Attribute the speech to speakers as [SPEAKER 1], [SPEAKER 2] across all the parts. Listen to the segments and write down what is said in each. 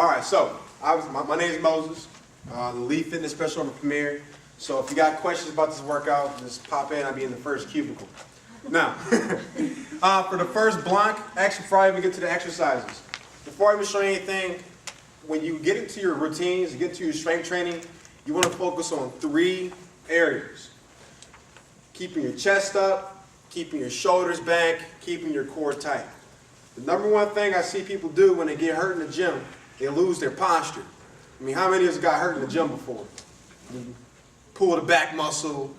[SPEAKER 1] All right, so my name is Moses, the lead fitness specialist on the Premier. So if you got questions about this workout, just pop in. I'll be in the first cubicle. Now, for the first block, actually before I even get to the exercises, before I even show you anything, when you get into your routines, you get to your strength training, you want to focus on 3 areas. Keeping your chest up, keeping your shoulders back, keeping your core tight. The number one thing I see people do when they get hurt in the gym, they lose their posture. I mean, how many of us got hurt in the gym before? Pull the back muscle,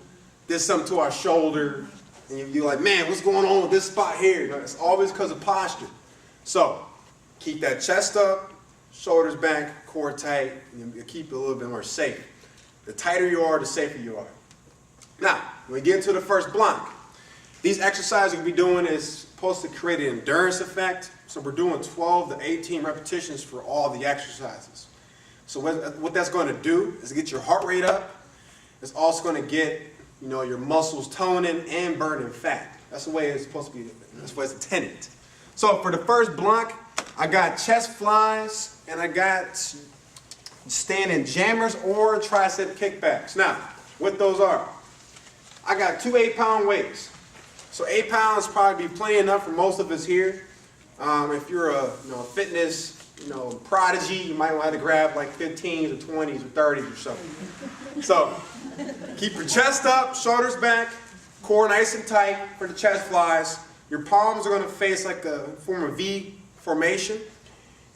[SPEAKER 1] did something to our shoulder, and you're like, man, what's going on with this spot here? You know, it's always because of posture. So, keep that chest up, shoulders back, core tight, and you keep it a little bit more safe. The tighter you are, the safer you are. Now, when we get into the first block, these exercises we'll be doing is supposed to create an endurance effect. So we're doing 12 to 18 repetitions for all the exercises. So what that's going to do is get your heart rate up. It's also going to get, your muscles toning and burning fat. That's the way it's supposed to be. That's the way it's intended. So for the first block, I got chest flies and I got standing jammers or tricep kickbacks. Now, what those are? I got 2 8-pound weights. So 8 pounds probably be plenty enough for most of us here. If you're a fitness prodigy, you might want to grab like 15s or 20s or 30s or something. So keep your chest up, shoulders back, core nice and tight for the chest flies. Your palms are going to face like a form of V formation,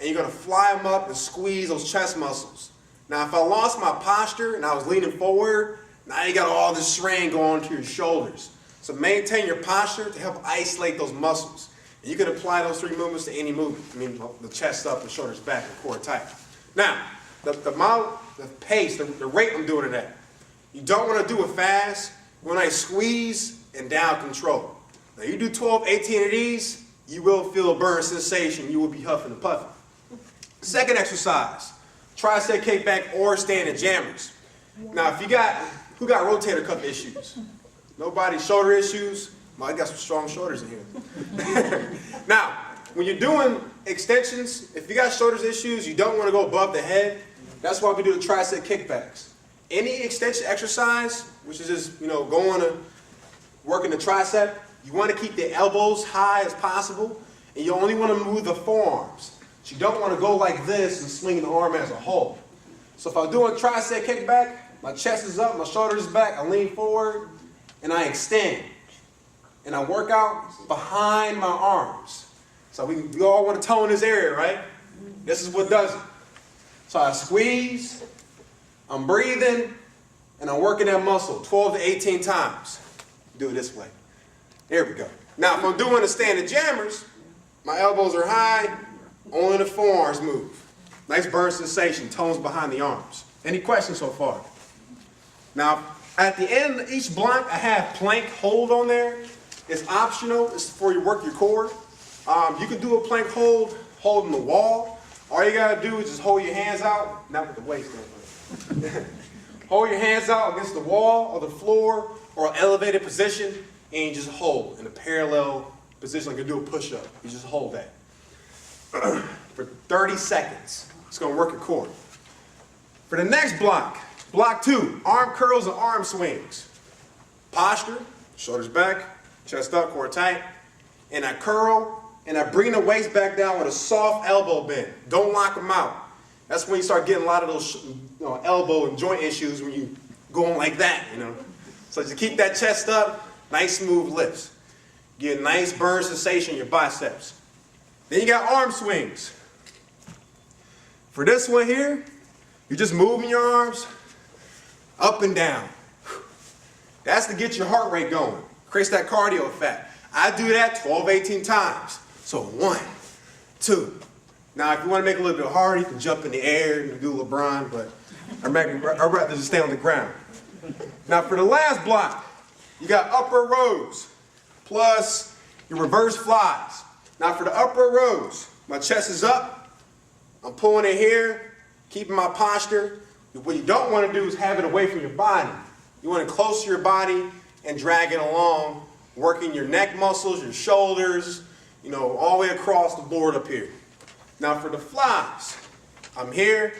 [SPEAKER 1] and you're going to fly them up and squeeze those chest muscles. Now if I lost my posture and I was leaning forward, now you got all this strain going to your shoulders. So maintain your posture to help isolate those muscles. And you can apply those 3 movements to any movement. I mean, the chest up, the shoulders back, and core tight. Now, the pace, the rate I'm doing it at. You don't want to do it fast. When I squeeze and down control. Now you do 12, 18 of these, you will feel a burn sensation. You will be huffing and puffing. Second exercise, tricep kickback or standing jammers. Now, who got rotator cuff issues? Nobody? Shoulder issues? Well, I got some strong shoulders in here. Now, when you're doing extensions, if you got shoulders issues, you don't want to go above the head. That's why we do the tricep kickbacks. Any extension exercise, which is just, going to working the tricep, you want to keep the elbows high as possible, and you only want to move the forearms. So you don't want to go like this and swing the arm as a whole. So if I'm doing tricep kickback, my chest is up, my shoulders is back, I lean forward, and I extend. And I work out behind my arms. So we all want to tone this area, right? This is what does it. So I squeeze, I'm breathing, and I'm working that muscle 12 to 18 times. Do it this way. There we go. Now if I'm doing the standing jammers, my elbows are high, only the forearms move. Nice burn sensation, tones behind the arms. Any questions so far? Now, at the end of each block, I have plank hold on there. It's optional. It's for you work your core. You can do a plank hold holding the wall. All you got to do is just hold your hands out, not with the waist. Hold your hands out against the wall or the floor or an elevated position, and you just hold in a parallel position like you do a push-up. You just hold that for 30 seconds. It's going to work your core. For the next block, block 2, arm curls and arm swings. Posture, shoulders back, chest up, core tight. And I curl, and I bring the waist back down with a soft elbow bend. Don't lock them out. That's when you start getting a lot of those elbow and joint issues when you going like that, So just keep that chest up, nice smooth lifts. Get a nice burn sensation in your biceps. Then you got arm swings. For this one here, you're just moving your arms up and down. That's to get your heart rate going. Creates that cardio effect. I do that 12, 18 times. So 1, 2. Now if you want to make it a little bit harder, you can jump in the air and do LeBron, but I'd rather just stay on the ground. Now for the last block, you got upper rows plus your reverse flies. Now for the upper rows, my chest is up, I'm pulling it here, keeping my posture. What you don't want to do is have it away from your body. You want it close to your body and drag it along, working your neck muscles, your shoulders, all the way across the board up here. Now for the flies, I'm here,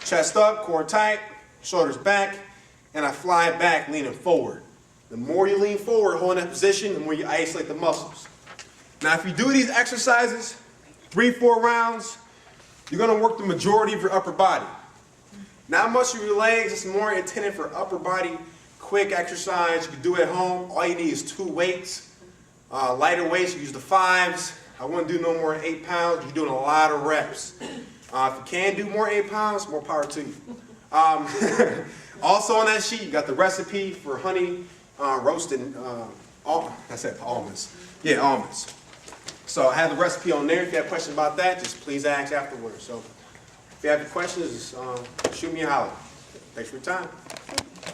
[SPEAKER 1] chest up, core tight, shoulders back, and I fly back leaning forward. The more you lean forward, holding that position, the more you isolate the muscles. Now, if you do these exercises, 3-4 rounds, you're going to work the majority of your upper body. Not much of your legs, it's more intended for upper body, quick exercise. You can do it at home. All you need is 2 weights. Lighter weights, you use the 5s. I wouldn't do no more than 8 pounds. You're doing a lot of reps. If you can do more 8 pounds, more power to you. Also on that sheet, you got the recipe for honey roasted, I said almonds. Yeah, almonds. So I have the recipe on there. If you have questions about that, just please ask afterwards. So if you have any questions, shoot me a holler. Thanks for your time.